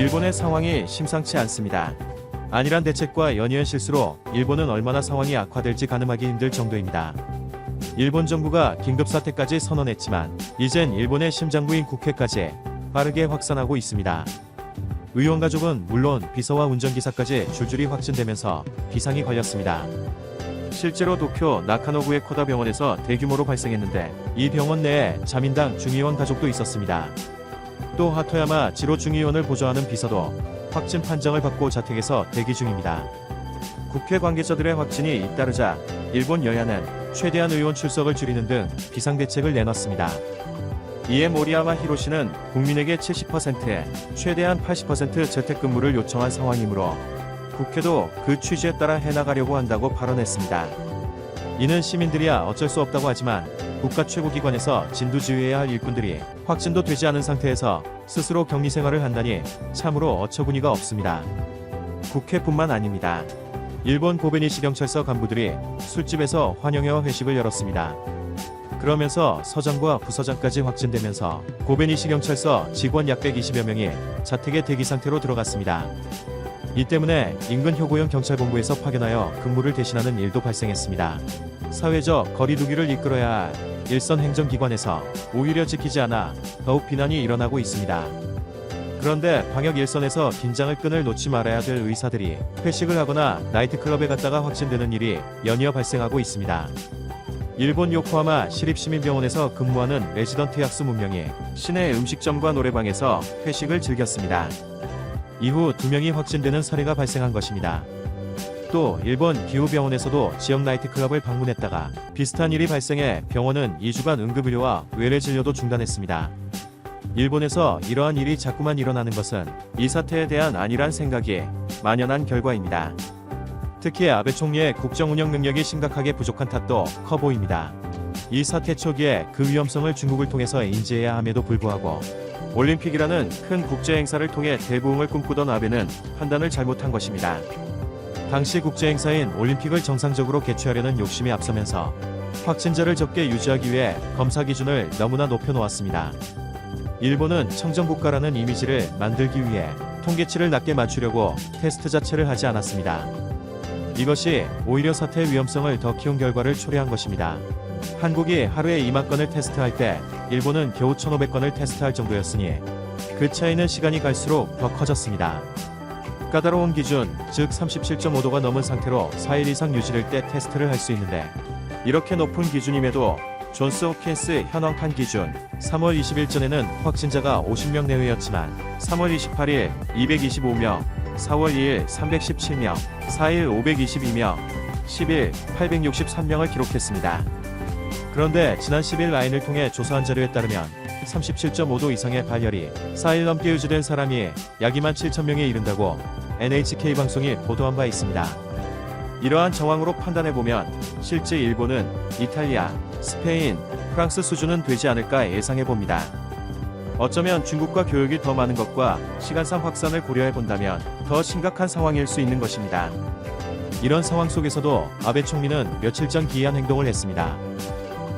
일본의 상황이 심상치 않습니다. 안일한 대책과 연이은 실수로 일본은 얼마나 상황이 악화될지 가늠하기 힘들 정도입니다. 일본 정부가 긴급사태까지 선언했지만 이젠 일본의 심장부인 국회까지 빠르게 확산하고 있습니다. 의원 가족은 물론 비서와 운전기사까지 줄줄이 확진되면서 비상이 걸렸습니다. 실제로 도쿄 나카노구의 코다 병원에서 대규모로 발생했는데 이 병원 내에 자민당 중의원 가족도 있었습니다. 또 하토야마 지로 중의원을 보좌하는 비서도 확진 판정을 받고 자택에서 대기 중입니다. 국회 관계자들의 확진이 잇따르자 일본 여야는 최대한 의원 출석을 줄이는 등 비상대책을 내놨습니다. 이에 모리야마 히로시는 국민에게 70%, 최대한 80% 재택근무를 요청한 상황이므로 국회도 그 취지에 따라 해나가려고 한다고 발언했습니다. 이는 시민들이야 어쩔 수 없다고 하지만 국가 최고기관에서 진두지휘해야 할 일꾼들이 확진도 되지 않은 상태에서 스스로 격리 생활을 한다니 참으로 어처구니가 없습니다. 국회뿐만 아닙니다. 일본 고베니시 경찰서 간부들이 술집에서 환영회와 회식을 열었습니다. 그러면서 서장과 부서장까지 확진되면서 고베니시 경찰서 직원 약 120여 명이 자택에 대기 상태로 들어갔습니다. 이 때문에 인근 효고형 경찰본부에서 파견하여 근무를 대신하는 일도 발생했습니다. 사회적 거리두기를 이끌어야 할 일선 행정기관에서 오히려 지키지 않아 더욱 비난이 일어나고 있습니다. 그런데 방역 일선에서 긴장을 끈을 놓지 말아야 될 의사들이 회식을 하거나 나이트클럽에 갔다가 확진되는 일이 연이어 발생하고 있습니다. 일본 요코하마 시립시민병원에서 근무하는 레지던트 약수 문명이 시내 음식점과 노래방에서 회식을 즐겼습니다. 이후 2명이 확진되는 사례가 발생한 것입니다. 또 일본 기후병원에서도 지역 나이트클럽을 방문했다가 비슷한 일이 발생해 병원은 2주간 응급의료와 외래 진료도 중단했습니다. 일본에서 이러한 일이 자꾸만 일어나는 것은 이 사태에 대한 안일한 생각이 만연한 결과입니다. 특히 아베 총리의 국정 운영 능력이 심각하게 부족한 탓도 커 보입니다. 이 사태 초기에 그 위험성을 중국을 통해서 인지해야 함에도 불구하고 올림픽이라는 큰 국제 행사를 통해 대부흥을 꿈꾸던 아베는 판단을 잘못한 것입니다. 당시 국제 행사인 올림픽을 정상적으로 개최하려는 욕심이 앞서면서 확진자를 적게 유지하기 위해 검사 기준을 너무나 높여놓았습니다. 일본은 청정국가라는 이미지를 만들기 위해 통계치를 낮게 맞추려고 테스트 자체를 하지 않았습니다. 이것이 오히려 사태의 위험성을 더 키운 결과를 초래한 것입니다. 한국이 하루에 2만 건을 테스트할 때 일본은 겨우 1,500건을 테스트할 정도였으니 그 차이는 시간이 갈수록 더 커졌습니다. 까다로운 기준, 즉 37.5도가 넘은 상태로 4일 이상 유지될 때 테스트를 할 수 있는데 이렇게 높은 기준임에도 존스 홉킨스 현황판 기준 3월 20일 전에는 확진자가 50명 내외였지만 3월 28일 225명, 4월 2일 317명, 4일 522명, 10일 863명을 기록했습니다. 그런데 지난 10일 라인을 통해 조사한 자료에 따르면 37.5도 이상의 발열이 4일 넘게 유지된 사람이 약 2만 7천 명에 이른다고 NHK 방송이 보도한 바 있습니다. 이러한 정황으로 판단해보면 실제 일본은 이탈리아, 스페인, 프랑스 수준은 되지 않을까 예상해봅니다. 어쩌면 중국과 교역이 더 많은 것과 시간상 확산을 고려해본다면 더 심각한 상황일 수 있는 것입니다. 이런 상황 속에서도 아베 총리는 며칠 전 기이한 행동을 했습니다.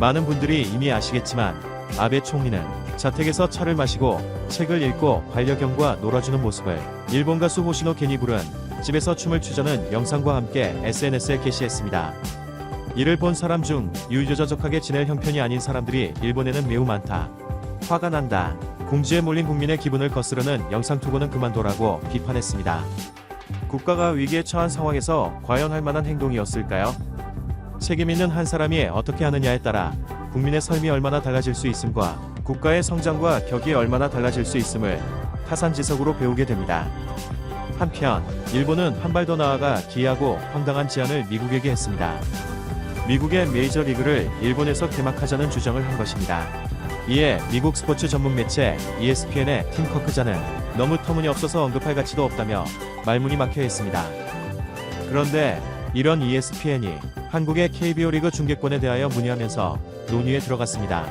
많은 분들이 이미 아시겠지만 아베 총리는 자택에서 차를 마시고 책을 읽고 반려견과 놀아주는 모습을 일본 가수 호시노 겐이 부른 집에서 춤을 추자는 영상과 함께 SNS에 게시했습니다. 이를 본 사람 중 유유자적하게 지낼 형편이 아닌 사람들이 일본에는 매우 많다. 화가 난다. 궁지에 몰린 국민의 기분을 거스르는 영상 투고는 그만둬라고 비판했습니다. 국가가 위기에 처한 상황에서 과연 할 만한 행동이었을까요? 책임 있는 한 사람이 어떻게 하느냐에 따라 국민의 삶이 얼마나 달라질 수 있음과 국가의 성장과 격이 얼마나 달라질 수 있음을 타산지석으로 배우게 됩니다. 한편 일본은 한 발 더 나아가 기이하고 황당한 제안을 미국에게 했습니다. 미국의 메이저리그를 일본에서 개막하자는 주장을 한 것입니다. 이에 미국 스포츠 전문 매체 ESPN의 팀 커크자는 너무 터무니없어서 언급할 가치도 없다며 말문이 막혀 있습니다. 그런데 이런 ESPN이 한국의 KBO 리그 중계권에 대하여 문의하면서 논의에 들어갔습니다.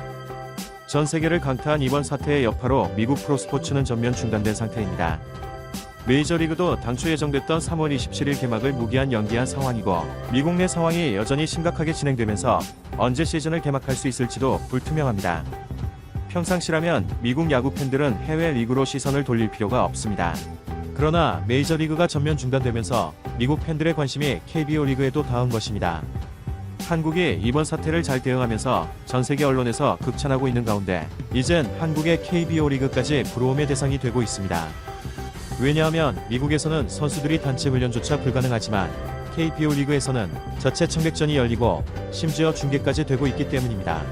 전 세계를 강타한 이번 사태의 여파로 미국 프로스포츠는 전면 중단된 상태입니다. 메이저리그도 당초 예정됐던 3월 27일 개막을 무기한 연기한 상황이고 미국 내 상황이 여전히 심각하게 진행되면서 언제 시즌을 개막할 수 있을지도 불투명합니다. 평상시라면 미국 야구 팬들은 해외 리그로 시선을 돌릴 필요가 없습니다. 그러나 메이저리그가 전면 중단되면서 미국 팬들의 관심이 KBO 리그에도 닿은 것입니다. 한국이 이번 사태를 잘 대응하면서 전 세계 언론에서 극찬하고 있는 가운데 이젠 한국의 KBO 리그까지 부러움의 대상이 되고 있습니다. 왜냐하면 미국에서는 선수들이 단체 훈련조차 불가능하지만 KBO 리그에서는 자체 청백전이 열리고 심지어 중계까지 되고 있기 때문입니다.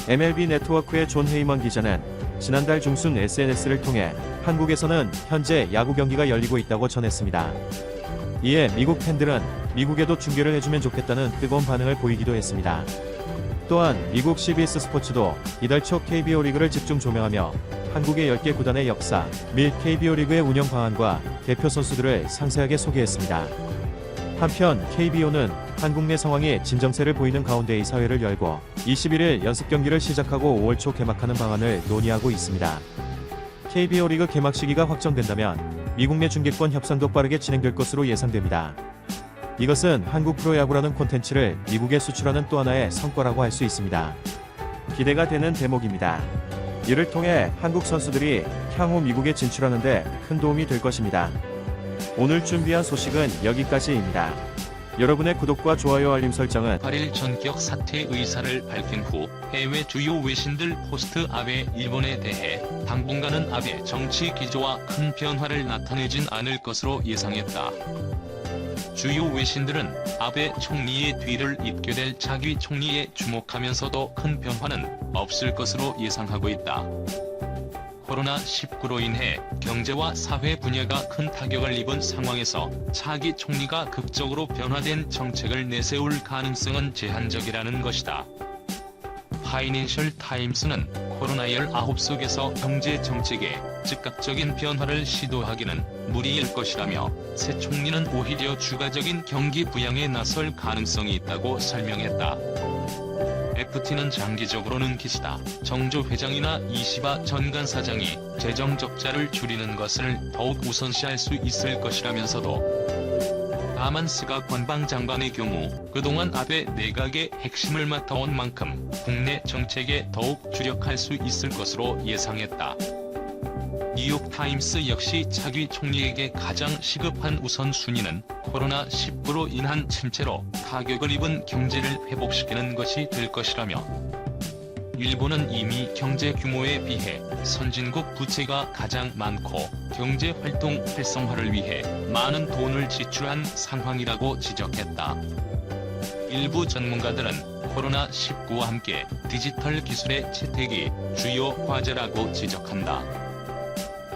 MLB 네트워크의 존 헤이먼 기자는 지난달 중순 SNS를 통해 한국에서는 현재 야구 경기가 열리고 있다고 전했습니다. 이에 미국 팬들은 미국에도 중계를 해주면 좋겠다는 뜨거운 반응을 보이기도 했습니다. 또한 미국 CBS 스포츠도 이달 초 KBO 리그를 집중 조명하며 한국의 10개 구단의 역사 및 KBO 리그의 운영 방안과 대표 선수들을 상세하게 소개했습니다. 한편 KBO는 한국 내 상황이 진정세를 보이는 가운데 이사회를 열고 21일 연습 경기를 시작하고 5월 초 개막하는 방안을 논의하고 있습니다. KBO 리그 개막 시기가 확정된다면 미국 내 중계권 협상도 빠르게 진행될 것으로 예상됩니다. 이것은 한국 프로야구라는 콘텐츠를 미국에 수출하는 또 하나의 성과라고 할 수 있습니다. 기대가 되는 대목입니다. 이를 통해 한국 선수들이 향후 미국에 진출하는 데 큰 도움이 될 것입니다. 오늘 준비한 소식은 여기까지입니다. 여러분의 구독과 좋아요 알림 설정은 8일 전격 사퇴 의사를 밝힌 후 해외 주요 외신들 포스트 아베 일본에 대해 당분간은 아베 정치 기조와 큰 변화를 나타내진 않을 것으로 예상했다. 주요 외신들은 아베 총리의 뒤를 잇게 될 차기 총리에 주목하면서도 큰 변화는 없을 것으로 예상하고 있다. 코로나19로 인해 경제와 사회 분야가 큰 타격을 입은 상황에서 차기 총리가 극적으로 변화된 정책을 내세울 가능성은 제한적이라는 것이다. 파이낸셜 타임스는 코로나19 속에서 경제 정책에 즉각적인 변화를 시도하기는 무리일 것이라며 새 총리는 오히려 추가적인 경기 부양에 나설 가능성이 있다고 설명했다. FT는 장기적으로는 기시다 정조 회장이나 이시바 전 간사장이 재정 적자를 줄이는 것을 더욱 우선시할 수 있을 것이라면서도 다만 스가 관방장관의 경우 그동안 아베 내각의 핵심을 맡아온 만큼 국내 정책에 더욱 주력할 수 있을 것으로 예상했다. 뉴욕타임스 역시 차기 총리에게 가장 시급한 우선순위는 코로나19로 인한 침체로 타격을 입은 경제를 회복시키는 것이 될 것이라며 일본은 이미 경제 규모에 비해 선진국 부채가 가장 많고 경제 활동 활성화를 위해 많은 돈을 지출한 상황이라고 지적했다. 일부 전문가들은 코로나19와 함께 디지털 기술의 채택이 주요 과제라고 지적한다.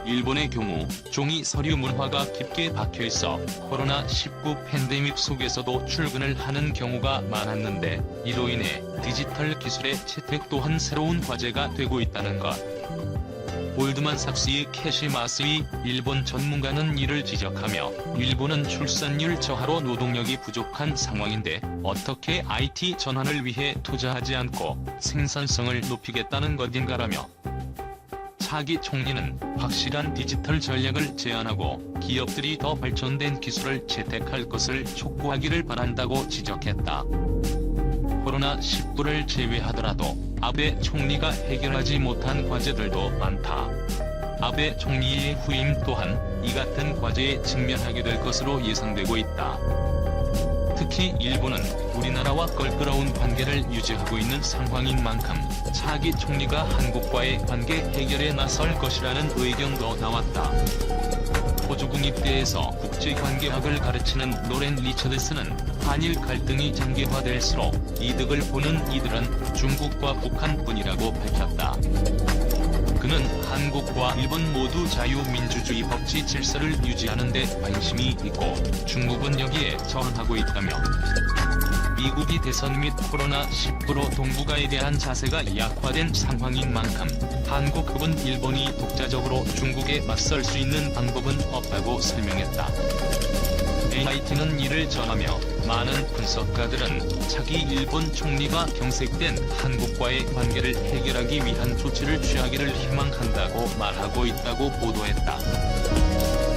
일본의 경우 종이 서류 문화가 깊게 박혀있어 코로나19 팬데믹 속에서도 출근을 하는 경우가 많았는데 이로 인해 디지털 기술의 채택 또한 새로운 과제가 되고 있다는 것. 골드만삭스의 캐시 마스이 일본 전문가는 이를 지적하며 일본은 출산율 저하로 노동력이 부족한 상황인데 어떻게 IT 전환을 위해 투자하지 않고 생산성을 높이겠다는 것인가라며 차기 총리는 확실한 디지털 전략을 제안하고 기업들이 더 발전된 기술을 채택할 것을 촉구하기를 바란다고 지적했다. 코로나19를 제외하더라도 아베 총리가 해결하지 못한 과제들도 많다. 아베 총리의 후임 또한 이 같은 과제에 직면하게 될 것으로 예상되고 있다. 특히 일본은 우리나라와 껄끄러운 관계를 유지하고 있는 상황인 만큼 차기 총리가 한국과의 관계 해결에 나설 것이라는 의견도 나왔다. 호주 국립대에서 국제관계학을 가르치는 로렌 리처드스는 한일 갈등이 장기화될수록 이득을 보는 이들은 중국과 북한뿐이라고 밝혔다. 그는 한국과 일본 모두 자유민주주의 법치 질서를 유지하는 데 관심이 있고 중국은 여기에 저항하고 있다며 미국이 대선 및 코로나19로 동북아에 대한 자세가 약화된 상황인 만큼 한국은 일본이 독자적으로 중국에 맞설 수 있는 방법은 없다고 설명했다. AIT는 이를 전하며 많은 분석가들은 차기 일본 총리가 경색된 한국과의 관계를 해결하기 위한 조치를 취하기를 희망한다고 말하고 있다고 보도했다.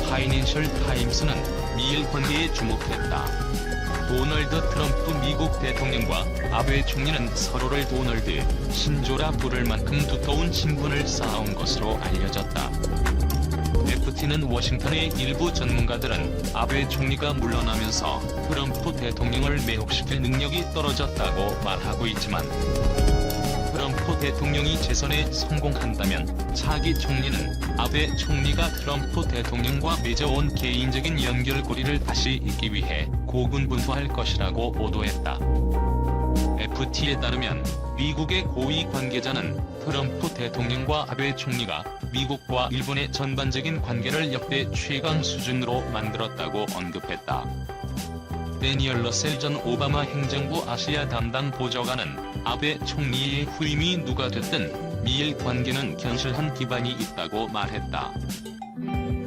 파이낸셜 타임스는 미일 관계에 주목했다. 도널드 트럼프 미국 대통령과 아베 총리는 서로를 도널드 신조라 부를 만큼 두터운 친분을 쌓아온 것으로 알려졌다. FT는 워싱턴의 일부 전문가들은 아베 총리가 물러나면서 트럼프 대통령을 매혹시킬 능력이 떨어졌다고 말하고 있지만, 트럼프 대통령이 재선에 성공한다면 차기 총리는 아베 총리가 트럼프 대통령과 맺어온 개인적인 연결고리를 다시 잇기 위해 고군분투할 것이라고 보도했다. FT에 따르면 미국의 고위 관계자는 트럼프 대통령과 아베 총리가 미국과 일본의 전반적인 관계를 역대 최강 수준으로 만들었다고 언급했다. 데니얼 러셀 전 오바마 행정부 아시아 담당 보좌관은 아베 총리의 후임이 누가 됐든 미일 관계는 견실한 기반이 있다고 말했다.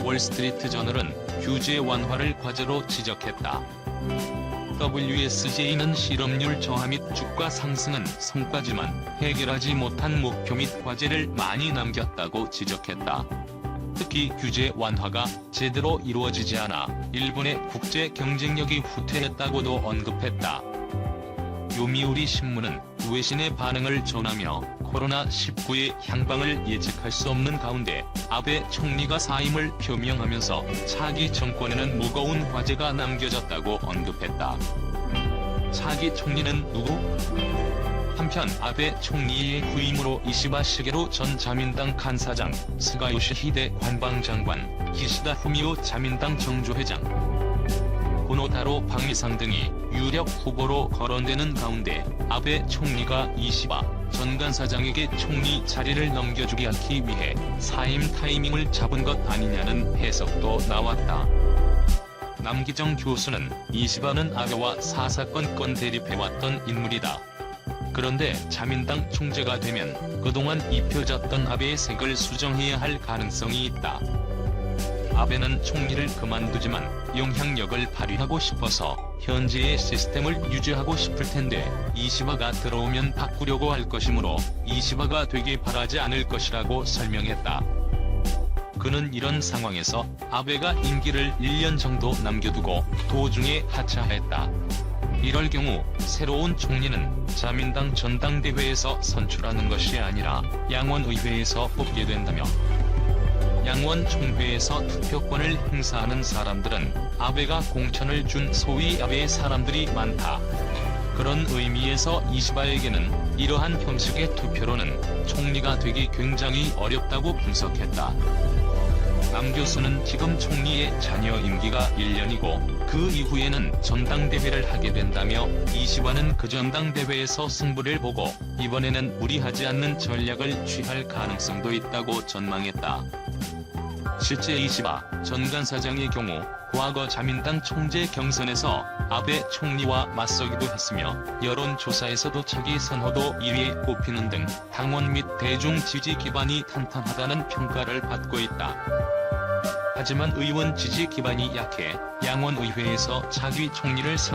월스트리트 저널은 규제 완화를 과제로 지적했다. WSJ는 실업률 저하 및 주가 상승은 성과지만 해결하지 못한 목표 및 과제를 많이 남겼다고 지적했다. 특히 규제 완화가 제대로 이루어지지 않아 일본의 국제 경쟁력이 후퇴했다고도 언급했다. 요미우리 신문은 외신의 반응을 전하며 코로나19의 향방을 예측할 수 없는 가운데 아베 총리가 사임을 표명하면서 차기 정권에는 무거운 과제가 남겨졌다고 언급했다. 차기 총리는 누구? 한편 아베 총리의 후임으로 이시바 시게루 전 자민당 간사장, 스가 요시히데 관방장관, 기시다 후미오 자민당 정조회장, 고노타로 방위상 등이 유력 후보로 거론되는 가운데 아베 총리가 이시바 전 간사장에게 총리 자리를 넘겨주게 하기 위해 사임 타이밍을 잡은 것 아니냐는 해석도 나왔다. 남기정 교수는 이시바는 아베와 사사건건 대립해왔던 인물이다. 그런데 자민당 총재가 되면 그동안 입혀졌던 아베의 색을 수정해야 할 가능성이 있다. 아베는 총리를 그만두지만 영향력을 발휘하고 싶어서 현재의 시스템을 유지하고 싶을 텐데 이시바가 들어오면 바꾸려고 할 것이므로 이시바가 되길 바라지 않을 것이라고 설명했다. 그는 이런 상황에서 아베가 임기를 1년 정도 남겨두고 도중에 하차했다. 이럴 경우 새로운 총리는 자민당 전당대회에서 선출하는 것이 아니라 양원의회에서 뽑게 된다며, 양원 총회에서 투표권을 행사하는 사람들은 아베가 공천을 준 소위 아베의 사람들이 많다. 그런 의미에서 이시바에게는 이러한 형식의 투표로는 총리가 되기 굉장히 어렵다고 분석했다. 남 교수는 지금 총리의 잔여 임기가 1년이고 그 이후에는 전당대회를 하게 된다며, 이시바는 그 전당대회에서 승부를 보고 이번에는 무리하지 않는 전략을 취할 가능성도 있다고 전망했다. 실제 이시바 전 간사장의 경우 과거 자민당 총재 경선에서 아베 총리와 맞서기도 했으며 여론조사에서도 차기 선호도 1위에 꼽히는 등 당원 및 대중 지지 기반이 탄탄하다는 평가를 받고 있다. 하지만 의원 지지 기반이 약해 양원의회에서 차기 총리를